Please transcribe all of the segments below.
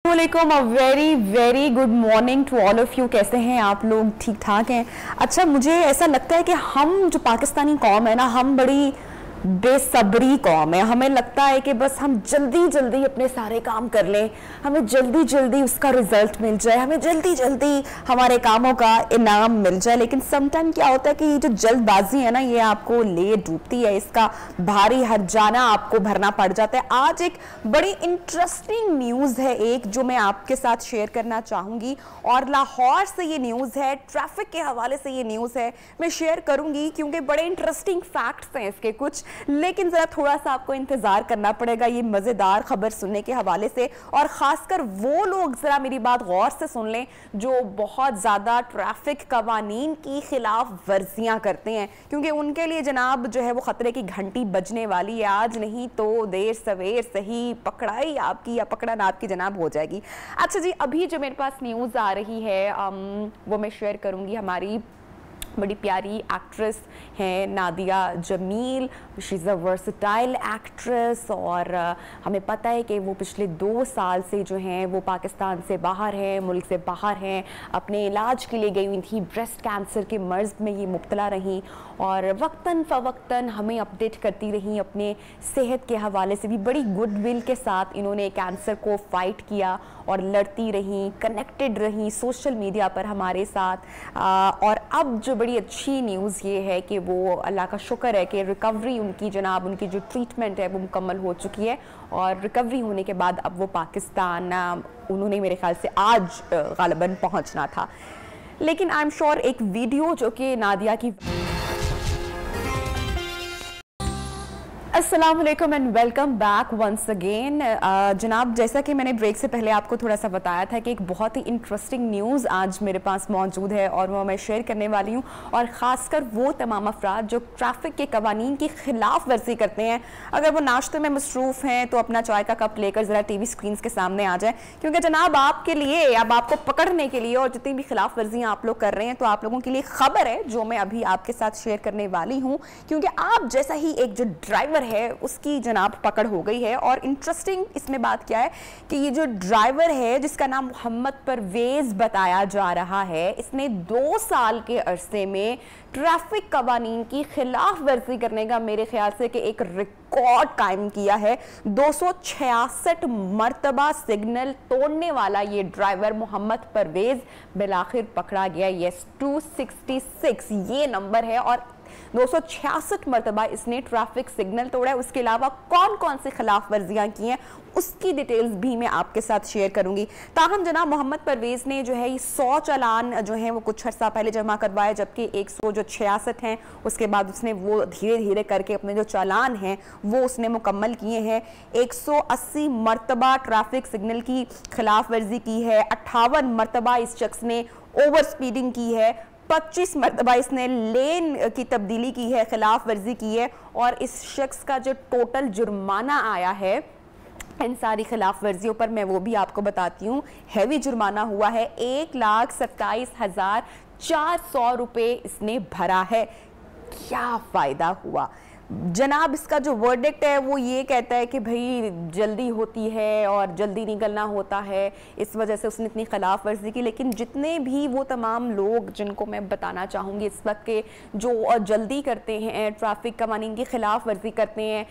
वालेकुम, a very very good morning to all of you. कैसे हैं आप लोग? ठीक ठाक हैं? अच्छा, मुझे ऐसा लगता है कि हम जो पाकिस्तानी कौम है ना, हम बड़ी बेसब्री कौम है। हमें लगता है कि बस हम जल्दी जल्दी अपने सारे काम कर लें, हमें जल्दी जल्दी उसका रिजल्ट मिल जाए, हमें जल्दी जल्दी हमारे कामों का इनाम मिल जाए। लेकिन समटाइम क्या होता है कि ये जो जल्दबाजी है ना, ये आपको ले डूबती है, इसका भारी हर्जाना आपको भरना पड़ जाता है। आज एक बड़ी इंटरेस्टिंग न्यूज़ है एक जो मैं आपके साथ शेयर करना चाहूँगी, और लाहौर से ये न्यूज़ है, ट्रैफिक के हवाले से ये न्यूज़ है। मैं शेयर करूँगी क्योंकि बड़े इंटरेस्टिंग फैक्ट्स हैं इसके कुछ, लेकिन ज़रा थोड़ा सा आपको इंतज़ार करना पड़ेगा ये मज़ेदार खबर सुनने के हवाले से। और ख़ासकर वो लोग ज़रा मेरी बात गौर से सुन लें जो बहुत ज़्यादा ट्रैफिक कवानीन की खिलाफ वर्जियाँ करते हैं, क्योंकि उनके लिए जनाब जो है वो ख़तरे की घंटी बजने वाली है। आज नहीं तो देर सवेर सही पकड़ाई आपकी या पकड़न आपकी जनाब हो जाएगी। अच्छा जी, अभी जो मेरे पास न्यूज़ आ रही है वो मैं शेयर करूँगी। हमारी बड़ी प्यारी एक्ट्रेस हैं Nadia Jamil, she is a versatile actress, और हमें पता है कि वो पिछले 2 साल से जो हैं वो पाकिस्तान से बाहर हैं, मुल्क से बाहर हैं, अपने इलाज के लिए गई हुई थी। ब्रेस्ट कैंसर के मर्ज़ में ये मुब्तला रहीं और वक्तन फ़वक्तन हमें अपडेट करती रहीं अपने सेहत के हवाले से भी। बड़ी गुडविल के साथ इन्होंने कैंसर को फ़ाइट किया और लड़ती रहीं, कनेक्टेड रहीं सोशल मीडिया पर हमारे साथ। और अब जो बड़ी अच्छी न्यूज़ ये है कि वो अल्लाह का शुक्र है कि रिकवरी उनकी जनाब उनकी जो ट्रीटमेंट है वो मुकम्मल हो चुकी है, और रिकवरी होने के बाद अब वो पाकिस्तान उन्होंने मेरे ख्याल से आज गालिबन पहुंचना था। लेकिन आई एम श्योर एक वीडियो जो कि नादिया की अस्सलाम वालेकुम and welcome back once again. जनाब, जैसा कि मैंने ब्रेक से पहले आपको थोड़ा सा बताया था कि एक बहुत ही इंटरेस्टिंग न्यूज़ आज मेरे पास मौजूद है और वो मैं शेयर करने वाली हूँ। और ख़ासकर वो तमाम अफराद जो ट्रैफिक के कवानीन की खिलाफ वर्जी करते हैं, अगर वो नाश्ते में मसरूफ़ हैं तो अपना चाय का कप लेकर ज़रा TV स्क्रीन के सामने आ जाए, क्योंकि जनाब आपके लिए, अब आपको पकड़ने के लिए और जितनी भी खिलाफ वर्जियाँ आप लोग कर रहे हैं तो आप लोगों के लिए खबर है जो मैं अभी आपके साथ शेयर करने वाली हूँ। क्योंकि आप जैसा ही एक जो ड्राइवर है उसकी जनाब पकड़ हो गई है। और इंटरेस्टिंग इसमें बात क्या है कि ये जो ड्राइवर है जिसका नाम मोहम्मद परवेज बताया जा रहा है, इसने 2 साल के अरसे में ट्रैफिक कवानीन की खिलाफ वर्जी करने का मेरे ख्याल से कि एक रिकॉर्ड कायम किया है। 266 मरतबा सिग्नल तोड़ने वाला ये ड्राइवर मोहम्मद परवेज बिलाखिर पकड़ा गया। यस, 266 ये नंबर है, और 266 मरतबा इसने ट्रैफिक सिग्नल तोड़ा है। उसके अलावा कौन कौन सी खिलाफ वर्जियाँ की हैं उसकी डिटेल्स भी मैं आपके साथ शेयर करूंगी। ताहम जनाब मोहम्मद परवेज ने जो है 100 चालान जो हैं वो कुछ अर्सा पहले जमा करवाए, जबकि 166 हैं उसके बाद उसने वो धीरे धीरे करके अपने जो चालान हैं वो उसने मुकम्मल किए हैं। 180 मरतबा ट्रैफिक सिग्नल की खिलाफ वर्जी की है, 58 मरतबा इस शख्स ने ओवर स्पीडिंग की है, 25 मरतबा इसने लेन की तब्दीली की है, खिलाफ वर्जी की है। और इस शख्स का जो टोटल जुर्माना आया है इन सारी खिलाफ वर्जियों पर मैं वो भी आपको बताती हूँ। हैवी जुर्माना हुआ है, 1,27,400 रुपये इसने भरा है। क्या फ़ायदा हुआ जनाब? इसका जो वर्डिक्ट है वो ये कहता है कि भाई जल्दी होती है और जल्दी निकलना होता है, इस वजह से उसने इतनी खिलाफ वर्जी की। लेकिन जितने भी वो तमाम लोग जिनको मैं बताना चाहूँगी इस वक्त के जो जल्दी करते हैं, ट्रैफिक कवानीन की खिलाफ वर्जी करते हैं,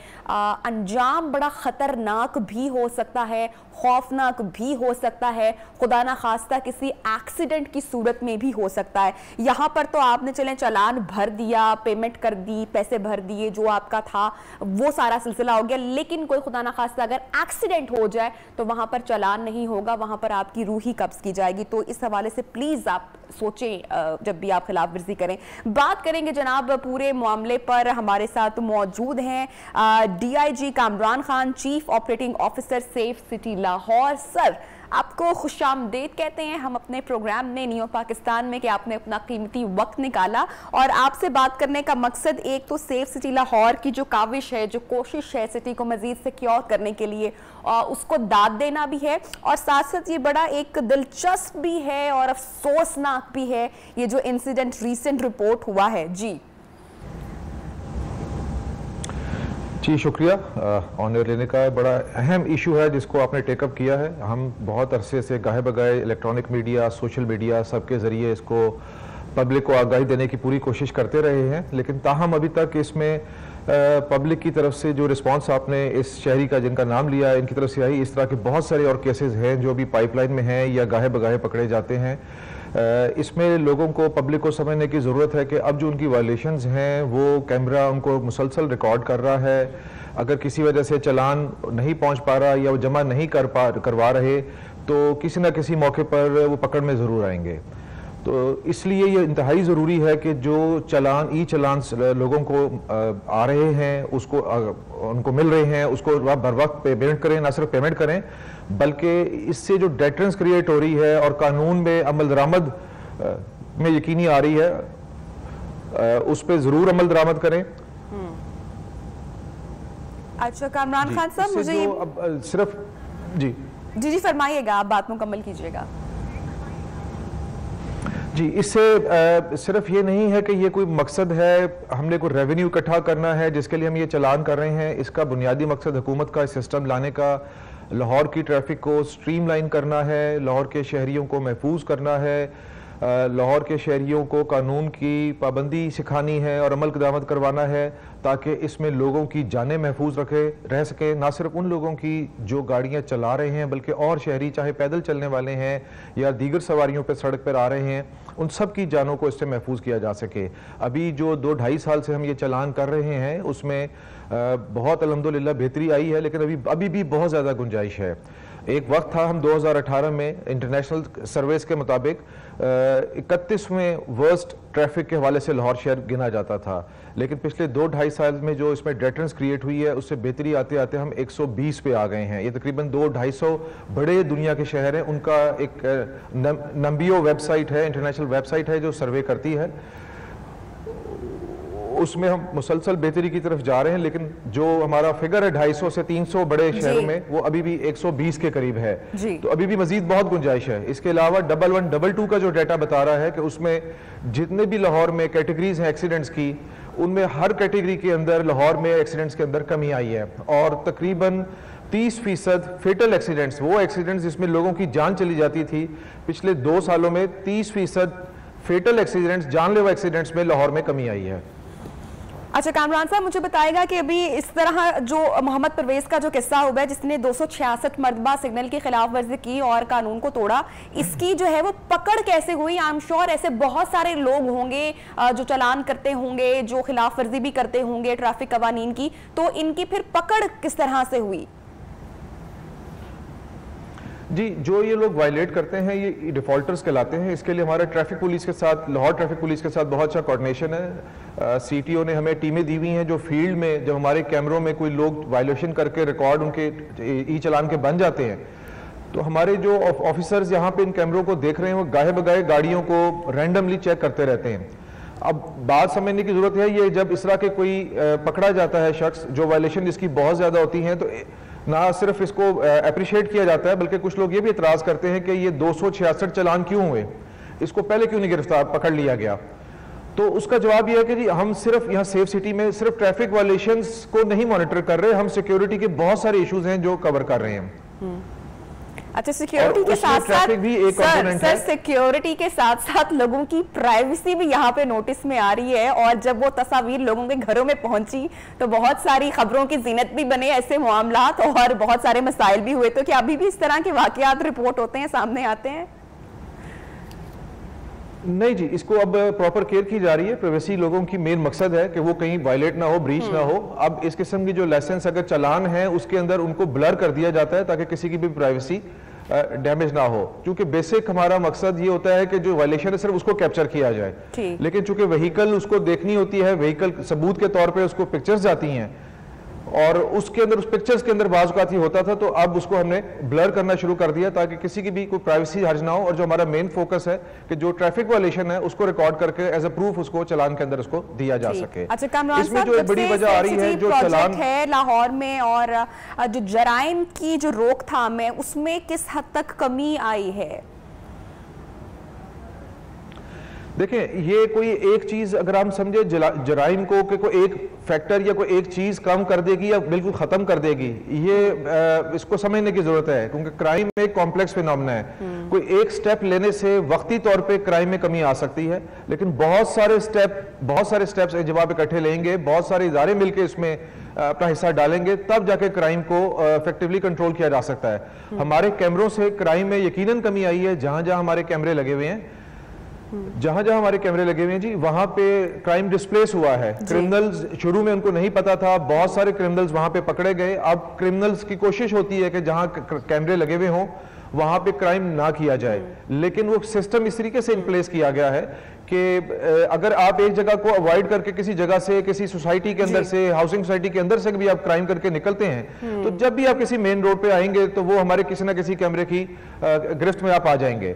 अंजाम बड़ा ख़तरनाक भी हो सकता है, खौफनाक भी हो सकता है, खुदा ना खास्ता किसी एक्सीडेंट की सूरत में भी हो सकता है। यहाँ पर तो आपने चलें चालान भर दिया, पेमेंट कर दी, पैसे भर दिए, जो आपका था वो सारा सिलसिला हो गया। लेकिन कोई खुदा ना खास्ता अगर एक्सीडेंट हो जाए तो वहां पर चालान नहीं होगा, वहां पर आपकी रूह ही कब्ज की जाएगी। तो इस हवाले से प्लीज आप सोचें जब भी आप खिलाफ वर्जी करें। बात करेंगे जनाब पूरे मामले पर। हमारे साथ मौजूद हैं DIG Kamran Khan, chief operating officer safe city Lahore. Sir, आपको खुशामदीद कहते हैं हम अपने प्रोग्राम में नियो पाकिस्तान में कि आपने अपना कीमती वक्त निकाला और आपसे बात करने का मकसद एक तो सेफ सिटी लाहौर की जो काविश है, जो कोशिश है सिटी को मजीद सिक्योर करने के लिए, उसको दाद देना भी है, और साथ साथ ये बड़ा एक दिलचस्प भी है और अफसोसनाक भी है ये जो इंसिडेंट रिसेंट रिपोर्ट हुआ है। जी जी शुक्रिया। ऑनर लेने का बड़ा अहम इशू है जिसको आपने टेकअप किया है। हम बहुत अरसे से गाहे बगाए इलेक्ट्रॉनिक मीडिया, सोशल मीडिया सबके ज़रिए इसको पब्लिक को आगाही देने की पूरी कोशिश करते रहे हैं, लेकिन ताहम अभी तक इसमें पब्लिक की तरफ से जो रिस्पांस आपने इस शहरी का जिनका नाम लिया इनकी तरफ से आई, इस तरह के बहुत सारे और केसेस हैं जो भी पाइपलाइन में हैं या गाहे बगाहे पकड़े जाते हैं। इसमें लोगों को, पब्लिक को समझने की ज़रूरत है कि अब जो उनकी वायलेशंस हैं वो कैमरा उनको मुसलसल रिकॉर्ड कर रहा है। अगर किसी वजह से चालान नहीं पहुंच पा रहा या वो जमा नहीं करवा रहे तो किसी न किसी मौके पर वो पकड़ में ज़रूर आएंगे। तो इसलिए ये इंतहाई ज़रूरी है कि जो चालान, ई चालान लोगों को आ रहे हैं, उसको उनको मिल रहे हैं, उसको बर वक्त पेमेंट करें। ना सिर्फ पेमेंट करें बल्कि इससे जो डेटरेंस क्रिएट हो रही है और कानून में अमल दरामद में यकीनी आ रही है, उस पर ज़रूर अमल दरामद करें। अच्छा कामरान खान साहब, मुझे अब सिर्फ जी जी जी फरमाइएगा, आप बात मुकम्मल कीजिएगा। जी, इससे सिर्फ ये नहीं है कि ये कोई मकसद है, हमने कोई रेवेन्यू इकट्ठा करना है जिसके लिए हम ये चालान कर रहे हैं। इसका बुनियादी मकसद हुकूमत का सिस्टम लाने का, लाहौर की ट्रैफिक को स्ट्रीमलाइन करना है, लाहौर के शहरियों को महफूज करना है, लाहौर के शहरियों को कानून की पाबंदी सिखानी है और अमल दरामद करवाना है ताकि इसमें लोगों की जानें महफूज रह सके। ना सिर्फ उन लोगों की जो गाड़ियां चला रहे हैं बल्कि और शहरी, चाहे पैदल चलने वाले हैं या दीगर सवारियों पर सड़क पर आ रहे हैं, उन सब की जानों को इससे महफूज किया जा सके। अभी जो 2-2.5 साल से हम ये चालान कर रहे हैं उसमें बहुत अल्हम्दुलिल्लाह बेहतरी आई है, लेकिन अभी भी बहुत ज़्यादा गुंजाइश है। एक वक्त था, हम 2018 में इंटरनेशनल सर्वेस के मुताबिक 31वें वर्स्ट ट्रैफिक के हवाले से लाहौर शहर गिना जाता था, लेकिन पिछले 2-2.5 साल में जो इसमें डेटरेंस क्रिएट हुई है उससे बेहतरी आते आते हम 120 पे आ गए हैं। ये तकरीबन 200-250 बड़े दुनिया के शहर हैं, उनका एक नंबियो वेबसाइट है, इंटरनेशनल वेबसाइट है जो सर्वे करती है, उसमें हम मुसलसल बेहतरी की तरफ जा रहे हैं। लेकिन जो हमारा फिगर है 250 से 300 बड़े शहरों में, वो अभी भी 120 के करीब है, तो अभी भी मजीद बहुत गुंजाइश है। इसके अलावा 1122 का जो डाटा बता रहा है कि उसमें जितने भी लाहौर में कैटेगरीज हैं एक्सीडेंट्स की, उनमें हर कैटेगरी के अंदर लाहौर में एक्सीडेंट्स के अंदर कमी आई है और तकरीबन 30% फेटल एक्सीडेंट्स, वो एक्सीडेंट्स जिसमें लोगों की जान चली जाती थी, पिछले 2 सालों में 30% फेटल एक्सीडेंट्स, जानलेवा एक्सीडेंट्स में लाहौर में कमी आई है। अच्छा कामरान साहब, मुझे बताएगा कि अभी इस तरह जो मोहम्मद परवेज का जो किस्सा हुआ है जिसने 266 मरतबा सिग्नल की खिलाफ वर्जी की और कानून को तोड़ा, इसकी जो है वो पकड़ कैसे हुई? आई एम श्योर ऐसे बहुत सारे लोग होंगे जो चालान करते होंगे, जो खिलाफ वर्जी भी करते होंगे ट्रैफिक कवानीन की, तो इनकी फिर पकड़ किस तरह से हुई? जी, जो ये लोग वायलेट करते हैं ये डिफॉल्टर्स कहलाते हैं। इसके लिए हमारे ट्रैफिक पुलिस के साथ, लाहौर ट्रैफिक पुलिस के साथ बहुत अच्छा कोऑर्डिनेशन है। सीटीओ ने हमें टीमें दी हुई हैं जो फील्ड में, जब हमारे कैमरों में कोई लोग वायलेशन करके रिकॉर्ड उनके ई चालान के बन जाते हैं, तो हमारे जो ऑफिसर्स यहाँ पे इन कैमरों को देख रहे हैं वो गाहे बगाहे गाड़ियों को रैंडमली चेक करते रहते हैं। अब बात समझने की जरूरत है, ये जब इस तरह के कोई पकड़ा जाता है शख्स जो वायलेशन जिसकी बहुत ज्यादा होती है, तो ना सिर्फ इसको अप्रिशिएट किया जाता है बल्कि कुछ लोग ये भी इतराज करते हैं कि ये 266 चालान क्यों हुए, इसको पहले क्यों नहीं गिरफ्तार पकड़ लिया गया। तो उसका जवाब यह है कि जी हम सिर्फ यहाँ सेफ सिटी में सिर्फ ट्रैफिक वायलेशंस को नहीं मॉनिटर कर रहे, हम सिक्योरिटी के बहुत सारे इश्यूज हैं जो कवर कर रहे हैं। अच्छा, सिक्योरिटी के साथ साथ भी एक कंपोनेंट है। सिक्योरिटी के साथ साथ लोगों की प्राइवेसी भी यहाँ पे नोटिस में आ रही है, और जब वो तस्वीर लोगों के घरों में पहुंची तो बहुत सारी खबरों की जीनत भी बने ऐसे मामलात और बहुत सारे मसाइल भी हुए। तो क्या अभी भी इस तरह के वाकयात रिपोर्ट होते हैं, सामने आते हैं? नहीं जी, इसको अब प्रॉपर केयर की जा रही है। प्राइवेसी लोगों की मेन मकसद है कि वो कहीं वायलेट ना हो, ब्रीच ना हो। अब इस किस्म की जो लाइसेंस अगर चालान है उसके अंदर उनको ब्लर कर दिया जाता है ताकि किसी की भी प्राइवेसी डैमेज ना हो, क्योंकि बेसिक हमारा मकसद ये होता है कि जो वायलेशन है सिर्फ उसको कैप्चर किया जाए, लेकिन चूंकि व्हीकल उसको देखनी होती है, व्हीकल सबूत के तौर पे उसको पिक्चर्स जाती हैं और उसके अंदर, उस पिक्चर्स के अंदर बाज़ औक़ात होता था, तो अब उसको हमने ब्लर करना शुरू कर दिया ताकि किसी की भी कोई प्राइवेसी हर्ज ना हो। और जो हमारा मेन फोकस है कि जो ट्रैफिक वायलेशन है उसको रिकॉर्ड करके एज अ प्रूफ उसको चालान के अंदर उसको दिया जा सके। अच्छा कामरान इसमें जो एक बड़ी वजह आ रही है जो चालान है लाहौर में और जो जराइम की जो रोकथाम है उसमें किस हद तक कमी आई है? देखें, ये कोई एक चीज अगर हम समझे जराइम को कि कोई एक फैक्टर या कोई एक चीज कम कर देगी या बिल्कुल खत्म कर देगी, ये इसको समझने की जरूरत है, क्योंकि क्राइम एक कॉम्प्लेक्स फिनोमेना है। कोई एक स्टेप लेने से वक्ती तौर पे क्राइम में कमी आ सकती है, लेकिन बहुत सारे स्टेप्स जब आप इकट्ठे लेंगे, बहुत सारे इदारे मिलकर इसमें अपना हिस्सा डालेंगे, तब जाके क्राइम को इफेक्टिवली कंट्रोल किया जा सकता है। हमारे कैमरों से क्राइम में यकीनन कमी आई है। जहां जहां हमारे कैमरे लगे हुए हैं, हमारे कैमरे लगे हुए हैं जी, वहां पे क्राइम डिस्प्लेस हुआ है। क्रिमिनल्स शुरू में उनको नहीं पता था, बहुत सारे क्रिमिनल्स वहां पे पकड़े गए। अब क्रिमिनल्स की कोशिश होती है कि जहां कैमरे लगे हुए हों वहां पे क्राइम ना किया जाए, लेकिन वो सिस्टम इस तरीके से इन प्लेस किया गया है कि अगर आप एक जगह को अवॉइड करके किसी जगह से, किसी सोसाइटी के अंदर से, हाउसिंग सोसाइटी के अंदर से भी आप क्राइम करके निकलते हैं, तो जब भी आप किसी मेन रोड पे आएंगे तो वो हमारे किसी ना किसी कैमरे की गिरफ्त में आप आ जाएंगे।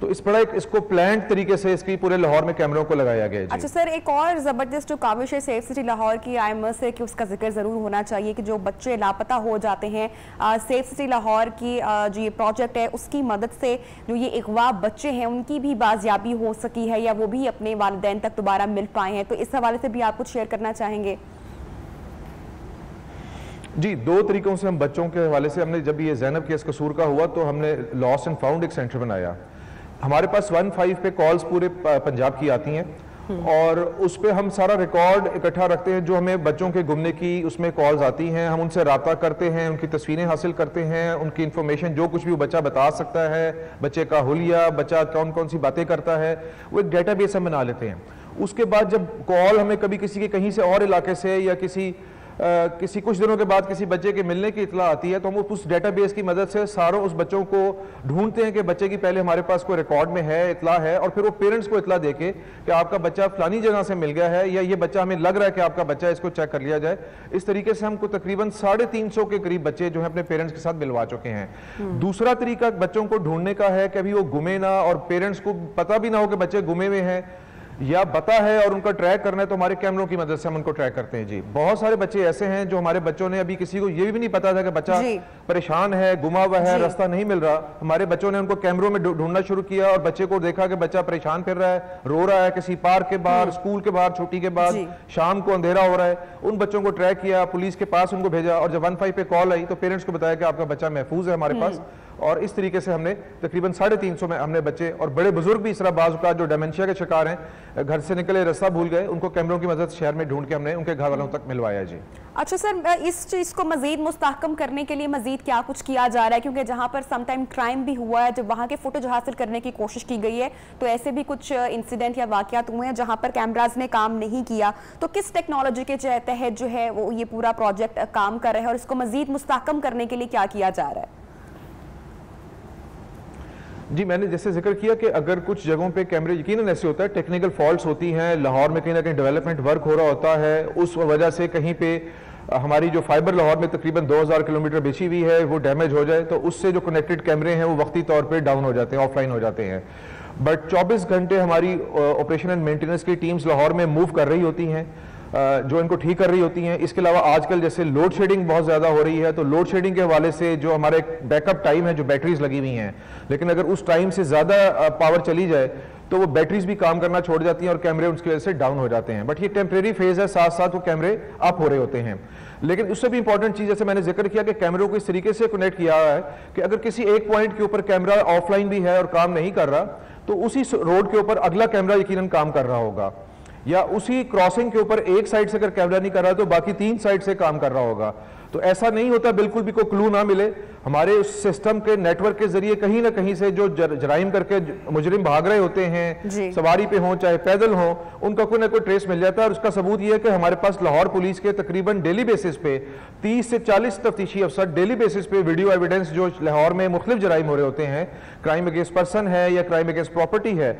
तो इस बड़ा इसको प्लान तरीके से इसकी पूरे लाहौर में कैमरों को लगाया गया है। अच्छा सर, एक और जबरदस्त जो काविश है सेफ सिटी लाहौर की, आई मस्ट से कि उसका जिक्र जरूर होना चाहिए कि जो बच्चे लापता हो जाते हैं, सेफ सिटी लाहौर की जो ये प्रोजेक्ट है उसकी मदद से जो ये अगवा बच्चे हैं उनकी भी बाजियाबी हो सकी है, या वो भी अपने वालिदैन तक दोबारा मिल पाए हैं। तो इस हवाले से भी आप कुछ शेयर करना चाहेंगे? जी, दो तरीकों से हम बच्चों के हवाले से, हमने जब ये ज़ैनब केस कसूर का हुआ तो हमने लॉस्ट एंड फाउंड एक सेंटर बनाया। हमारे पास 15 पे कॉल्स पूरे पंजाब की आती हैं और उस पे हम सारा रिकॉर्ड इकट्ठा रखते हैं। जो हमें बच्चों के गुमने की उसमें कॉल्स आती हैं, हम उनसे राब्ता करते हैं, उनकी तस्वीरें हासिल करते हैं, उनकी इंफॉर्मेशन जो कुछ भी वो बच्चा बता सकता है, बच्चे का हुलिया, बच्चा कौन कौन सी बातें करता है, वो एक डेटाबेस हम बना लेते हैं। उसके बाद जब कॉल हमें कभी किसी के कहीं से और इलाके से या किसी कुछ दिनों के बाद किसी बच्चे के मिलने की इतला आती है, तो हम उस डेटाबेस की मदद से सारों उस बच्चों को ढूंढते हैं कि बच्चे की पहले हमारे पास कोई रिकॉर्ड में है, इतला है, और फिर वो पेरेंट्स को इतला देके कि आपका बच्चा फलानी जगह से मिल गया है, या ये बच्चा हमें लग रहा है कि आपका बच्चा है, इसको चेक कर लिया जाए। इस तरीके से हमको तकरीबन 350 के करीब बच्चे जो है अपने पेरेंट्स के साथ मिलवा चुके हैं। दूसरा तरीका बच्चों को ढूंढने का है कि अभी वो गुमे ना, और पेरेंट्स को पता भी ना हो कि बच्चे गुमे हुए हैं या पता है और उनका ट्रैक करना है, तो हमारे कैमरों की मदद से हम उनको ट्रैक करते हैं। जी, बहुत सारे बच्चे ऐसे हैं जो हमारे बच्चों ने, अभी किसी को ये भी नहीं पता था कि बच्चा परेशान है, गुमा हुआ है, रास्ता नहीं मिल रहा, हमारे बच्चों ने उनको कैमरों में ढूंढना शुरू किया और बच्चे को देखा कि बच्चा परेशान फिर रहा है, रो रहा है किसी पार्क के बाहर, स्कूल के बाहर, छुट्टी के बाद, शाम को अंधेरा हो रहा है, उन बच्चों को ट्रैक किया, पुलिस के पास उनको भेजा, और जब 15 पे कॉल आई तो पेरेंट्स को बताया कि आपका बच्चा महफूज है हमारे पास। और इस तरीके से हमने तकरीबन 350 में हमने बच्चे और बड़े बुजुर्ग भी इस तरह बाज़ का जो डेमेंशिया के शिकार हैं, घर से निकले रास्ता भूल गए, उनको कैमरों की मदद से शहर में ढूंढ के हमने उनके घर वालों तक मिलवाया। जी, अच्छा सर, इस चीज़ को मजीद मुस्तहकम करने के लिए मजीद क्या कुछ किया जा रहा है? क्योंकि जहाँ पर समटाइम क्राइम भी हुआ है, जब वहाँ के फुटेज हासिल करने की कोशिश की गई है, तो ऐसे भी कुछ इंसिडेंट या वाक़यात हुए हैं जहाँ पर कैमराज ने काम नहीं किया। तो किस टेक्नोलॉजी के तहत जो है वो ये पूरा प्रोजेक्ट काम कर रहे हैं और इसको मजीद मुस्तहकम करने के लिए क्या किया जा रहा है? जी, मैंने जैसे जिक्र किया कि अगर कुछ जगहों पे कैमरे, यकीनन ऐसे होता है, टेक्निकल फॉल्ट्स होती हैं, लाहौर में कहीं ना कहीं डेवलपमेंट वर्क हो रहा होता है, उस वजह से कहीं पे हमारी जो फाइबर लाहौर में तकरीबन 2000 किलोमीटर बिछी हुई है वो डैमेज हो जाए, तो उससे जो कनेक्टेड कैमरे हैं वो वक्ती तौर पर डाउन हो जाते हैं, ऑफलाइन हो जाते हैं। बट 24 घंटे हमारी ऑपरेशन एंड मेंटेनेंस की टीम्स लाहौर में मूव कर रही होती हैं, जो इनको ठीक कर रही होती हैं। इसके अलावा आजकल जैसे लोड शेडिंग बहुत ज़्यादा हो रही है, तो लोड शेडिंग के हवाले से जो हमारे बैकअप टाइम है, जो बैटरीज लगी हुई हैं, लेकिन अगर उस टाइम से ज़्यादा पावर चली जाए तो वो बैटरीज भी काम करना छोड़ जाती हैं और कैमरे उसकी वजह से डाउन हो जाते हैं। बट ये टेम्परेरी फेज है, साथ साथ वो कैमरे अप हो रहे होते हैं। लेकिन उससे भी इंपॉर्टेंट चीज़, जैसे मैंने जिक्र किया कि कैमरों को इस तरीके से कनेक्ट किया है कि अगर किसी एक पॉइंट के ऊपर कैमरा ऑफलाइन भी है और काम नहीं कर रहा, तो उसी रोड के ऊपर अगला कैमरा यकीनन काम कर रहा होगा, या उसी क्रॉसिंग के ऊपर एक साइड से अगर कैमरा नहीं कर रहा तो बाकी 3 साइड से काम कर रहा होगा। तो ऐसा नहीं होता बिल्कुल भी कोई क्लू ना मिले, हमारे उस सिस्टम के नेटवर्क के जरिए कहीं ना कहीं से जो जराइम करके मुजरिम भाग रहे होते हैं, सवारी पे हों चाहे पैदल हों, उनका कोई ना कोई ट्रेस मिल जाता है। और उसका सबूत यह है कि हमारे पास लाहौर पुलिस के तकरीबन डेली बेसिस पे 30 से 40 तफ्तीशी अफसर डेली बेसिस पे वीडियो एविडेंस जो लाहौर में मुख्तलिफ जराइम हो रहे होते हैं, क्राइम अगेंस्ट पर्सन है या क्राइम अगेंस्ट प्रॉपर्टी है,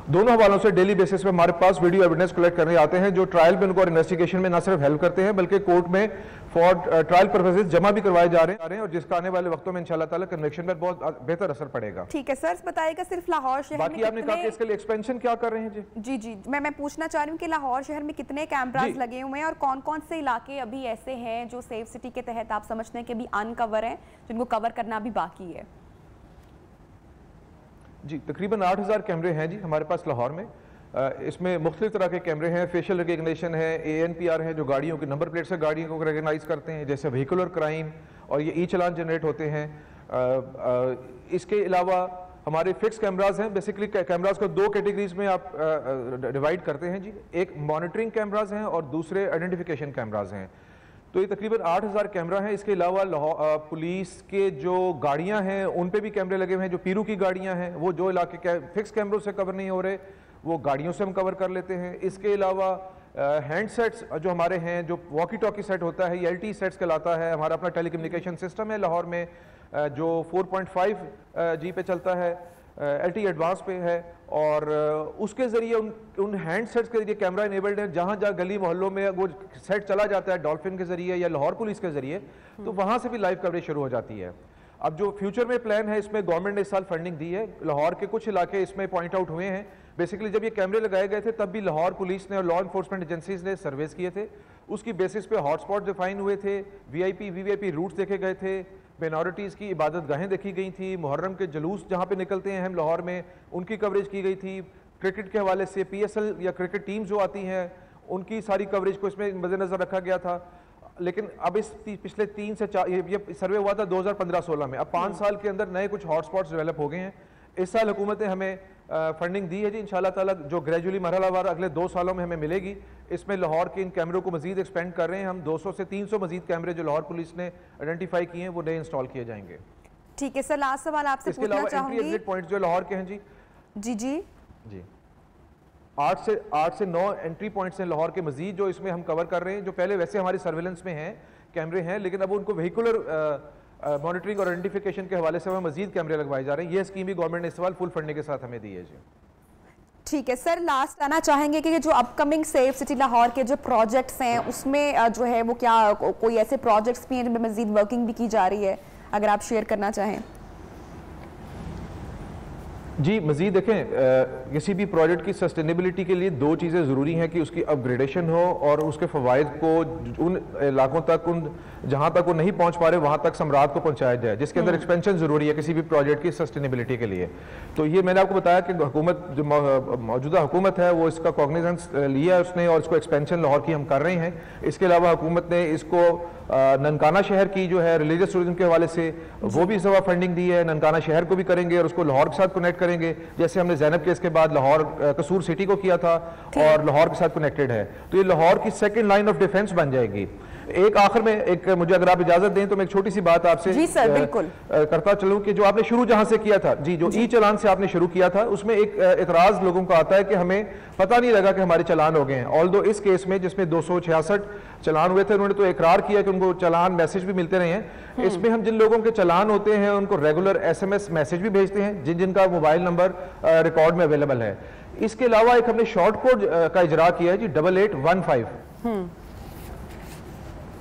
दोनों हवालों से डेली बेसिस पे हमारे पास वीडियो एविडेंस कलेक्ट करने आते हैं, जो ट्रायल में उनको और इन्वेस्टिगेशन में ना सिर्फ हेल्प करते हैं बल्कि कोर्ट में फॉर ट्रायल पर्पसेस जमा भी करवाए जा रहे हैं, और जिसका आने वाले वक्तों में इंशाल्लाह ताला कन्विक्शन पर बहुत बेहतर असर पड़ेगा। ठीक है सर, बताइएगा सिर्फ लाहौर शहर में बाकी आपने कहा कि इसके लिए एक्सपेंशन क्या कर रहे हैं? जी जी मैं पूछना चाह रही हूँ कि लाहौर शहर में कितने कैमरास लगे हुए हैं और कौन कौन से इलाके अभी ऐसे हैं जो सेफ सिटी के तहत आप समझते हैं कि अभी अनकवर हैं, जिनको कवर करना भी बाकी है? जी, तकरीबन 8000 कैमरे हैं जी हमारे पास लाहौर में। इसमें मुख्तलिफ तरह के कैमरे हैं, फेशियल रिकग्निशन है, ANPR है जो गाड़ियों की नंबर प्लेट से गाड़ियों को रिकगनाइज करते हैं, जैसे व्हीकुलर क्राइम, और ये ई चलान जनरेट होते हैं। इसके अलावा हमारे फिक्स कैमराज हैं। बेसिकली कैमराज को दो कैटेगरीज में आप डिवाइड करते हैं जी, एक मॉनिटरिंग कैमराज हैं और दूसरे आइडेंटिफिकेशन कैमराज हैं। तो ये तकरीबन 8000 कैमरा हैं। इसके अलावा पुलिस के जो गाड़ियां हैं उन पे भी कैमरे लगे हुए हैं। जो पीरू की गाड़ियां हैं वो जो इलाके फिक्स कैमरों से कवर नहीं हो रहे वो गाड़ियों से हम कवर कर लेते हैं। इसके अलावा हैंडसेट्स जो हमारे हैं, जो वॉकी टॉकी सेट होता है, ये LTE सेट्स कहलाता है। हमारा अपना टेलीकम्युनिकेशन सिस्टम है लाहौर में जो 4.5G पे चलता है, LTE एडवांस पे है, और उसके ज़रिए उन हैंडसेट्स के जरिए कैमरा इनेबल्ड है। जहाँ जहाँ गली मोहल्लों में वो सेट चला जाता है डॉल्फिन के ज़रिए या लाहौर पुलिस के ज़रिए, तो वहाँ से भी लाइव कवरेज शुरू हो जाती है। अब जो फ्यूचर में प्लान है, इसमें गवर्नमेंट ने इस साल फंडिंग दी है। लाहौर के कुछ इलाके इसमें पॉइंट आउट हुए हैं। बेसिकली जब ये कैमरे लगाए गए थे तब भी लाहौर पुलिस ने और लॉ इन्फोर्समेंट एजेंसीज ने सर्वेस किए थे। उसकी बेसिस पे हॉटस्पॉट डिफाइन हुए थे, VIP रूट्स देखे गए थे, माइनॉरिटीज़ की इबादत गाहें देखी गई थी, मुहर्रम के जुलूस जहाँ पे निकलते हैं हम लाहौर में उनकी कवरेज की गई थी। क्रिकेट के हवाले से PSL या क्रिकेट टीम्स जो आती हैं उनकी सारी कवरेज को इसमें मद्देनजर रखा गया था। लेकिन अब इस पिछले 3 से 4 ये सर्वे हुआ था 2015-16 में, अब 5 साल के अंदर नए कुछ हॉटस्पॉट्स डेवलप हो गए हैं। इस साल हुकूमत ने हमें फंडिंग दी है जी, इंशाल्लाह ताला जो ग्रेजुअली मरहलावार अगले 2 सालों में हमें मिलेगी। इसमें लाहौर के इन कैमरों को मजीद एक्सपेंड कर रहे हैं हम। 200 से 300 मजीद कैमरे जो लाहौर पुलिस ने आइडेंटिफाई किए हैं वो नए इंस्टॉल किए जाएंगे। ठीक है सर, लास्ट सवाल आपसे पूछना चाहूंगी। एंट्री एग्जिट पॉइंट जो लाहौर के हैं जी जी 8 से 9 एंट्री पॉइंट्स हैं लाहौर के मजीद जो इसमें हम कवर कर रहे हैं। जो पहले वैसे हमारी सर्वेलेंस में हैं कैमरे हैं, लेकिन अब उनको व्हीकुलर मॉनिटरिंग और आइडेंटिफिकेशन के हवाले से हमें मजीद कैमरे लगवाए जा रहे हैं। ये स्कीम भी गवर्नमेंट ने इस साल फुल फंडिंग के साथ हमें दी है जी। ठीक है सर, लास्ट आना चाहेंगे कि जो अपकमिंग सेफ सिटी लाहौर के जो प्रोजेक्ट्स हैं उसमें जो है वो क्या कोई ऐसे प्रोजेक्ट्स भी हैं जिनमें मजीद वर्किंग भी की जा रही है, अगर आप शेयर करना चाहें। जी मज़ीद देखें, किसी भी प्रोजेक्ट की सस्टेनेबिलिटी के लिए 2 चीज़ें ज़रूरी हैं कि उसकी अपग्रेडेशन हो और उसके फ़वाइद को उन इलाकों तक, उन जहाँ तक वो नहीं पहुँच पा रहे वहाँ तक सम्राट को पहुँचाया जाए, जिसके अंदर एक्सपेंशन ज़रूरी है किसी भी प्रोजेक्ट की सस्टेनेबिलिटी के लिए। तो ये मैंने आपको बताया कि हुकूमत जो मौजूदा हुकूमत है वो इसका कॉग्निजेंस लिया है उसने, और इसको एक्सपेंशन लाहौर की हम कर रहे हैं। इसके अलावा हुकूमत ने इसको ननकाना शहर की जो है रिलीजियस टूरिज्म के हवाले से वो भी इस दफ़ा फंडिंग दी है। ननकाना शहर को भी करेंगे और उसको लाहौर के साथ कनेक्ट करेंगे, जैसे हमने ज़ैनब केस के बाद लाहौर कसूर सिटी को किया था और लाहौर के साथ कनेक्टेड है। तो ये लाहौर की सेकंड लाइन ऑफ डिफेंस बन जाएगी। एक आखिर में एक मुझे अगर आप इजाजत दें तो मैं एक छोटी सी बात आपसे जी सर, बिल्कुल करता चलूं कि जो आपने शुरू जहां से किया था जी, जो ई चलान से आपने शुरू किया था उसमें एक इतराज लोगों का आता है कि हमें पता नहीं लगा कि हमारे चलान हो गए हैं। ऑल्दो इस केस में जिसमें 266 चलान हुए थे उन्होंने तो इकरार किया कि उनको चलान मैसेज भी मिलते रहे हैं। इसमें हम जिन लोगों के चलान होते हैं उनको रेगुलर SMS मैसेज भी भेजते हैं जिनका मोबाइल नंबर रिकॉर्ड में अवेलेबल है। इसके अलावा एक हमने शॉर्ट कोड का इजरा किया है जी 8815।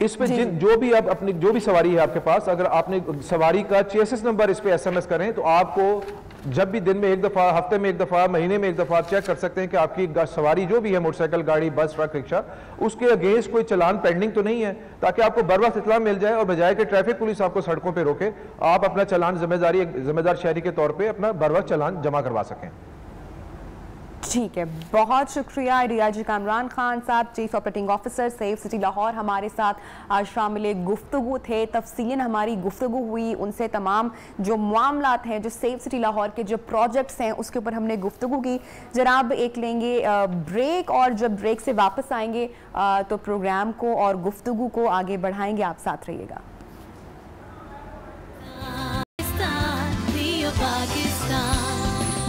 इसमें जो भी आप अपनी जो भी सवारी है आपके पास, अगर आपने सवारी का चेसिस नंबर इस पे SMS करें तो आपको जब भी दिन में एक दफ़ा, हफ्ते में एक दफ़ा, महीने में एक दफ़ा चेक कर सकते हैं कि आपकी सवारी जो भी है, मोटरसाइकिल, गाड़ी, बस, ट्रक, रिक्शा, उसके अगेंस्ट कोई चलान पेंडिंग तो नहीं है, ताकि आपको बर वक्त इत्तला मिल जाए और बजाय कि ट्रैफिक पुलिस आपको सड़कों पर रोके, आप अपना चलान जिम्मेदार शहरी के तौर पर अपना बर वक्त चलान जमा करवा सकें। ठीक है, बहुत शुक्रिया DIG कामरान खान साहब, chief operating officer safe city Lahore, हमारे साथ आज शामिल गुफ्तगू थे। तफसीलन हमारी गुफ्तगू हुई उनसे, तमाम जो मामलात हैं, जो सेफ सिटी लाहौर के जो प्रोजेक्ट्स हैं उसके ऊपर हमने गुफ्तगू की। जनाब एक लेंगे ब्रेक, और जब ब्रेक से वापस आएंगे तो प्रोग्राम को और गुफ्तगू को आगे बढ़ाएंगे। आप साथ रहिएगा।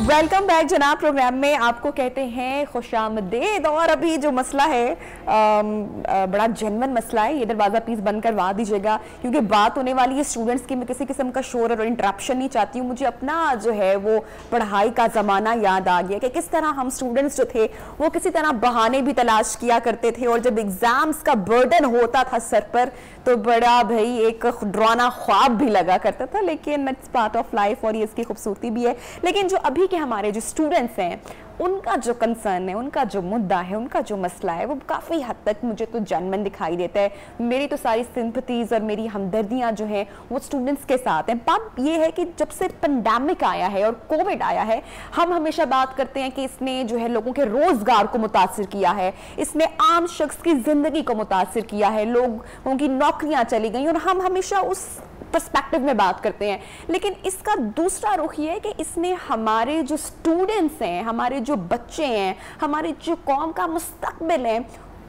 वेलकम बैक जनाब, प्रोग्राम में आपको कहते हैं खुशामदीद। और अभी जो मसला है बड़ा जेन्युइन मसला है, ये दरवाज़ा प्लीज़ बंद करवा दीजिएगा क्योंकि बात होने वाली है स्टूडेंट्स की। मैं किसी किस्म का शोर और इंटरप्शन नहीं चाहती हूँ। मुझे अपना जो है वो पढ़ाई का ज़माना याद आ गया कि किस तरह हम स्टूडेंट्स जो थे वो किसी तरह बहाने भी तलाश किया करते थे, और जब एग्ज़ाम्स का बर्डन होता था सर पर तो बड़ा भाई एक डरावना ख्वाब भी लगा करता था। लेकिन इट्स पार्ट ऑफ लाइफ और ये इसकी खूबसूरती भी है। लेकिन जो अभी के हमारे जो स्टूडेंट्स हैं उनका जो कंसर्न है, उनका जो मुद्दा है, उनका जो मसला है, वो काफ़ी हद तक मुझे तो जेन्युइन दिखाई देता है। मेरी तो सारी सिंपैथीज और मेरी हमदर्दियाँ जो हैं वो स्टूडेंट्स के साथ हैं। बात ये है कि जब से पेंडेमिक आया है और कोविड आया है, हम हमेशा बात करते हैं कि इसने जो है लोगों के रोजगार को मुतासिर किया है, इसने आम शख्स की जिंदगी को मुतासिर किया है, लोगों की नौकरियां चली गई, और हम हमेशा उस पर्सपेक्टिव में बात करते हैं। लेकिन इसका दूसरा रुख ये है कि इसने हमारे जो स्टूडेंट्स हैं, हमारे जो बच्चे हैं, हमारे जो कौम का मुस्तकबिल है,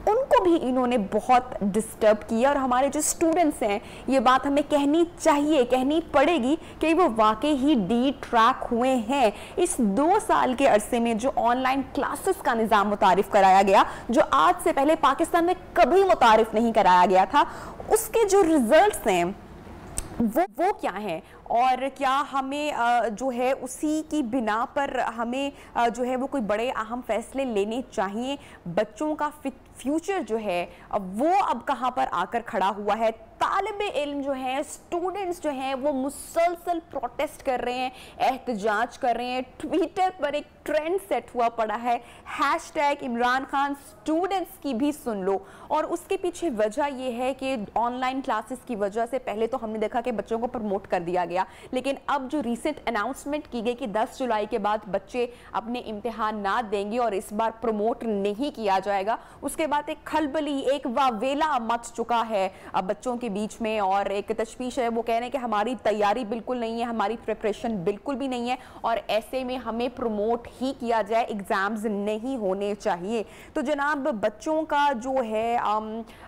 उनको भी इन्होंने बहुत डिस्टर्ब किया। और हमारे जो स्टूडेंट्स हैं, ये बात हमें कहनी चाहिए, कहनी पड़ेगी कि वो वाकई ही डी ट्रैक हुए हैं। इस 2 साल के अरसे में जो ऑनलाइन क्लासेस का निज़ाम मुतारिफ कराया गया, जो आज से पहले पाकिस्तान में कभी मुतारिफ नहीं कराया गया था, उसके जो रिजल्ट्स हैं वो क्या है, और क्या हमें जो है उसी की बिना पर हमें जो है वो कोई बड़े अहम फैसले लेने चाहिए। बच्चों का फ्यूचर जो है वो अब कहाँ पर आकर खड़ा हुआ है। तालिबे इल्म जो है, स्टूडेंट्स जो हैं, वो मुसलसल प्रोटेस्ट कर रहे हैं, एहतजाज कर रहे हैं। ट्विटर पर एक ट्रेंड सेट हुआ पड़ा है, हैशटैग इमरान खान स्टूडेंट्स की भी सुन लो। और उसके पीछे वजह यह है कि ऑनलाइन क्लासेस की वजह से पहले तो हमने देखा कि बच्चों को प्रमोट कर दिया गया, लेकिन अब जो रिसेंट अनाउंसमेंट की गई कि 10 जुलाई के बाद बच्चे अपने इम्तिहान ना देंगे और इस बार प्रमोट नहीं किया जाएगा, उसके बाद एक खलबली, एक वावेला मच चुका है अब बच्चों के बीच में, और एक तशवीश है। वो कह रहे हैं कि हमारी तैयारी बिल्कुल नहीं है, हमारी प्रिपरेशन बिल्कुल भी नहीं है, और ऐसे में हमें प्रमोट ही किया जाए, एग्जाम्स नहीं होने चाहिए। तो जनाब, बच्चों का जो है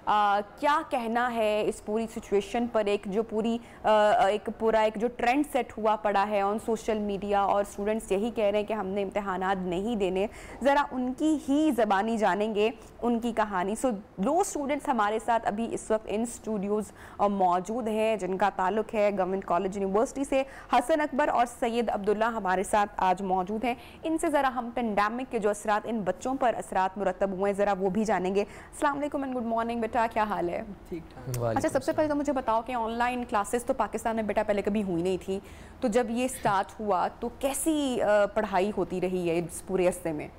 क्या कहना है इस पूरी सिचुएशन पर? एक जो पूरा एक जो ट्रेंड सेट हुआ पड़ा है ऑन सोशल मीडिया, और स्टूडेंट्स यही कह रहे हैं कि हमने इम्तिहानात नहीं देने। ज़रा उनकी ही ज़बानी जानेंगे उनकी कहानी। सो 2 स्टूडेंट्स हमारे साथ अभी इस वक्त इन स्टूडियोज़ मौजूद हैं, जिनका ताल्लुक है गवर्नमेंट कॉलेज यूनिवर्सिटी से। हसन अकबर और सैयद अब्दुल्ला हमारे साथ आज मौजूद हैं। इनसे ज़रा हम पेंडेमिक के जो असरात इन बच्चों पर असरात मुरतब हुए हैं, ज़रा वो भी जानेंगे। अस्सलाम वालेकुम एंड गुड मॉर्निंग बेटा, क्या हाल है? ठीक ठाक। अच्छा, सबसे पहले तो मुझे बताओ कि ऑनलाइन क्लासेस तो पाकिस्तान में बेटा पहले कभी हुई नहीं थी, तो जब ये स्टार्ट हुआ तो कैसी पढ़ाई होती रही है इस पूरे अरसे में?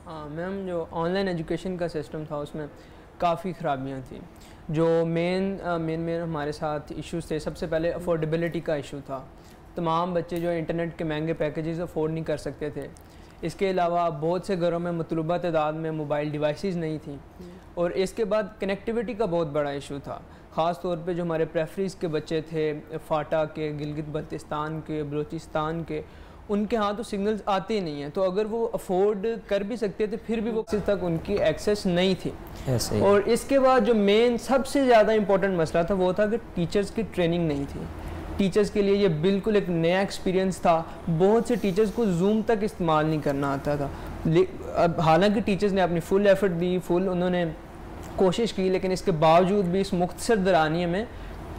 हाँ मैम, जो ऑनलाइन एजुकेशन का सिस्टम था उसमें काफ़ी ख़राबियाँ थी। जो मेन हमारे साथ इश्यूज़ थे, सबसे पहले अफोर्डेबिलिटी का इशू था। तमाम बच्चे जो इंटरनेट के महंगे पैकेजेस अफोर्ड नहीं कर सकते थे। इसके अलावा बहुत से घरों में मतलूबा तादाद में मोबाइल डिवाइसेस नहीं थी, और इसके बाद कनेक्टिविटी का बहुत बड़ा इशू था। ख़ास तौर पे जो हमारे प्रेफरीज के बच्चे थे, फाटा के, गिलगित बल्तिस्तान के, बलूचिस्तान के, उनके यहाँ तो सिग्नल्स आते ही नहीं हैं, तो अगर वो अफोर्ड कर भी सकते थे फिर भी वो किसी तक उनकी एक्सेस नहीं थी। ऐसे और इसके बाद जो मेन सबसे ज़्यादा इंपॉर्टेंट मसला था वो था कि टीचर्स की ट्रेनिंग नहीं थी। टीचर्स के लिए ये बिल्कुल एक नया एक्सपीरियंस था। बहुत से टीचर्स को जूम तक इस्तेमाल नहीं करना आता था। अब हालांकि टीचर्स ने अपनी फुल एफर्ट दी, फुल उन्होंने कोशिश की, लेकिन इसके बावजूद भी इस मुख्तसर दरानिए में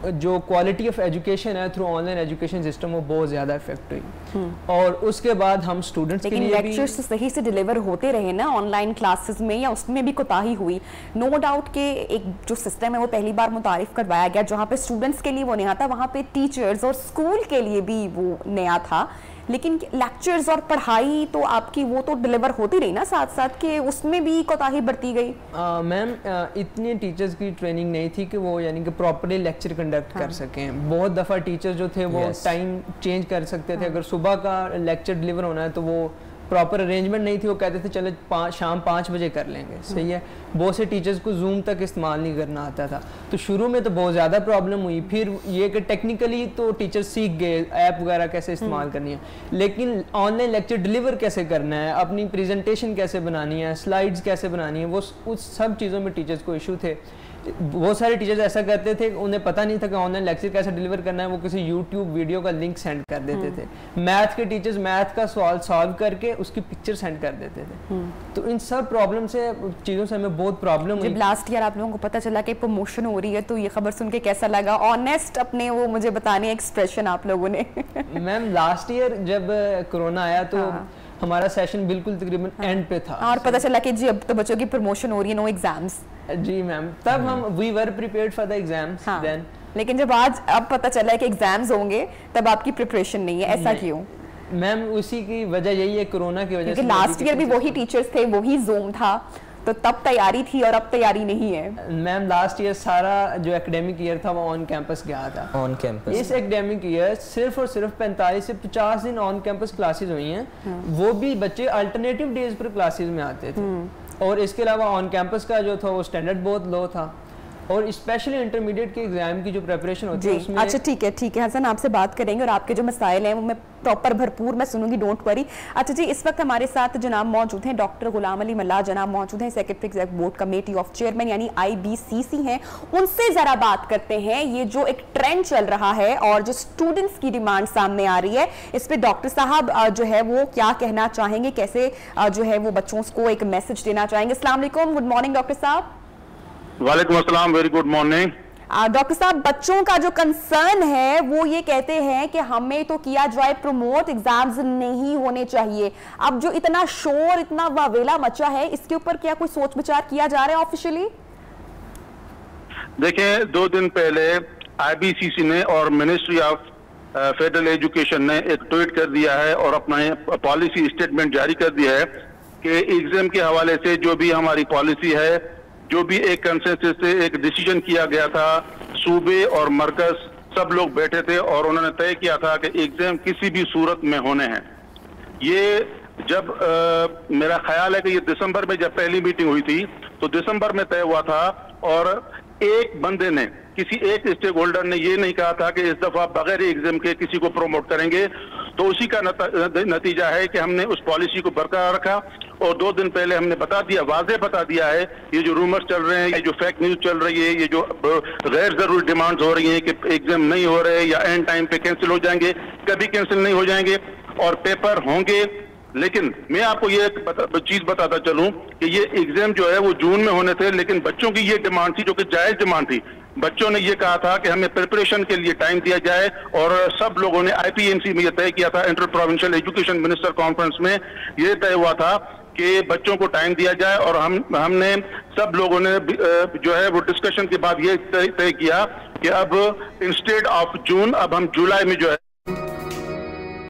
जो क्वालिटी ऑफ एजुकेशन है थ्रू ऑनलाइन एजुकेशन सिस्टम वो बहुत ज़्यादा इफेक्ट हुई। और उसके बाद हम स्टूडेंट्स के लिए लेक्चर्स सही से डिलीवर होते रहे ना ऑनलाइन क्लासेस में, या उसमें भी कोताही हुई? नो डाउट के एक जो सिस्टम है वो पहली बार मुतारिफ करवाया गया, जहाँ पे स्टूडेंट्स के लिए वो नया था, वहाँ पे टीचर्स और स्कूल के लिए भी वो नया था, लेकिन लेक्चर्स और पढ़ाई तो आपकी वो तो डिलीवर होती रही ना साथ साथ, के उसमें भी कोताही बरती गई? मैम, इतनी टीचर्स की ट्रेनिंग नहीं थी कि वो यानी कि प्रॉपर्ली लेक्चर कंडक्ट कर सकें। बहुत दफ़ा टीचर्स जो थे वो टाइम चेंज कर सकते थे। अगर सुबह का लेक्चर डिलीवर होना है तो वो प्रॉपर अरेंजमेंट नहीं थी, वो कहते थे चलो शाम 5 बजे कर लेंगे। सही है। बहुत से टीचर्स को जूम तक इस्तेमाल नहीं करना आता था, तो शुरू में तो बहुत ज़्यादा प्रॉब्लम हुई। फिर ये कि टेक्निकली तो टीचर सीख गए ऐप वगैरह कैसे इस्तेमाल करनी है, लेकिन ऑनलाइन लेक्चर डिलीवर कैसे करना है, अपनी प्रेजेंटेशन कैसे बनानी है, स्लाइड्स कैसे बनानी है, वो उस सब चीज़ों में टीचर्स को इशू थे। बहुत सारे टीचर्स ऐसा करते थे, उन्हें पता नहीं था कि ऑनलाइन लेक्चर कैसे डिलीवर करना है, वो किसी यूट्यूब वीडियो का लिंक सेंड कर देते थे। मैथ के टीचर्स मैथ का सवाल सॉल्व करके उसकी पिक्चर सेंड कर देते थे। तो इन सब प्रॉब्लम से चीज़ों से हमें बहुत प्रॉब्लम हुई। जब लास्ट ईयर आप लोगों को पता चला कि प्रमोशन हो रही है तो ये खबर सुन के कैसा लगा? ऑनेस्ट अपने वो मुझे बताने एक्सप्रेशन आप लोगों ने। मैम, लास्ट ईयर जब कोरोना आया तो हमारा सेशन बिल्कुल तकरीबन एंड पे था, और पता चला कि जी अब तो बच्चों की प्रमोशन हो रही है, नो एग्जाम्स। जी मैम, तब हम we were prepared for the exams then. लेकिन जब आज अब पता चला है कि एग्जाम्स होंगे तब आपकी प्रिपरेशन नहीं है, ऐसा क्यों? मैम उसी की वजह यही है, कोरोना की वजह से। लास्ट ईयर भी वही टीचर्स थे, वही जूम था, तो तब तैयारी थी और अब तैयारी नहीं है। मैम लास्ट ईयर सारा जो एकेडमिक ईयर था वो ऑन कैंपस गया था। ऑन कैंपस इस एकेडमिक ईयर सिर्फ और सिर्फ 45 से 50 दिन ऑन कैंपस क्लासेस हुई हैं। वो भी बच्चे अल्टरनेटिव डेज पर क्लासेस में आते थे, और इसके अलावा ऑन कैंपस का जो था वो स्टैंडर्ड बहुत लो था, और स्पेशली इंटरमीडिएट के एग्जाम की जो प्रिपरेशन होती है उसमें। अच्छा ठीक है हसन, आपसे बात करेंगे और आपके जो मसाइल हैं वो मैं प्रॉपर भरपूर मैं सुनूंगी, डोंट वरी। अच्छा जी, इस वक्त हमारे साथ जनाब मौजूद हैं डॉक्टर गुलाम अली मल्ला, जनाब मौजूद हैं secretary executive board committee of chairman यानी IBCC हैं। उनसे जरा बात करते हैं, ये जो एक ट्रेंड चल रहा है और जो स्टूडेंट्स की डिमांड सामने आ रही है, इस पे डॉक्टर साहब जो है वो क्या कहना चाहेंगे, कैसे जो है वो बच्चों को एक मैसेज देना चाहेंगे। अस्सलाम वालेकुम, गुड मॉर्निंग डॉक्टर साहब। वालेकुम अस्सलाम, वेरी गुड मॉर्निंग। डॉक्टर साहब, बच्चों का जो कंसर्न है वो ये कहते हैं कि हमें तो किया जाए प्रमोट, एग्जाम्स नहीं होने चाहिए। अब जो इतना शोर, इतना वावेला मचा है, इसके ऊपर क्या कोई सोच विचार किया जा रहा है ऑफिशियली? देखें, 2 दिन पहले IBCC ने और मिनिस्ट्री ऑफ फेडरल एजुकेशन ने एक ट्वीट कर दिया है और अपना पॉलिसी स्टेटमेंट जारी कर दिया है कि एग्जाम के हवाले से जो भी हमारी पॉलिसी है, जो भी एक कंसेंसस से एक डिसीजन किया गया था, सूबे और मरकज सब लोग बैठे थे और उन्होंने तय किया था कि एग्जाम किसी भी सूरत में होने हैं। ये जब मेरा ख्याल है कि ये दिसंबर में जब पहली मीटिंग हुई थी तो दिसंबर में तय हुआ था, और एक बंदे ने, किसी एक स्टेक होल्डर ने ये नहीं कहा था कि इस दफा बगैर एग्जाम के किसी को प्रमोट करेंगे। तो उसी का नतीजा है कि हमने उस पॉलिसी को बरकरार रखा, और 2 दिन पहले हमने बता दिया, वाज़ेह बता दिया है, ये जो रूमर्स चल रहे हैं, ये जो फेक न्यूज चल रही है, ये जो गैर जरूरी डिमांड्स हो रही हैं कि एग्जाम नहीं हो रहे या एंड टाइम पे कैंसिल हो जाएंगे, कभी कैंसिल नहीं हो जाएंगे और पेपर होंगे। लेकिन मैं आपको ये चीज बताता चलूं कि ये एग्जाम जो है वो जून में होने थे, लेकिन बच्चों की ये डिमांड थी जो कि जायज डिमांड थी। बच्चों ने ये कहा था कि हमें प्रिपरेशन के लिए टाइम दिया जाए, और सब लोगों ने IPMC में ये तय किया था, inter provincial education minister conference में ये तय हुआ था कि बच्चों को टाइम दिया जाए। और हमने सब लोगों ने जो है वो डिस्कशन के बाद ये तय किया कि अब इंस्टेड ऑफ जून, अब हम जुलाई में जो है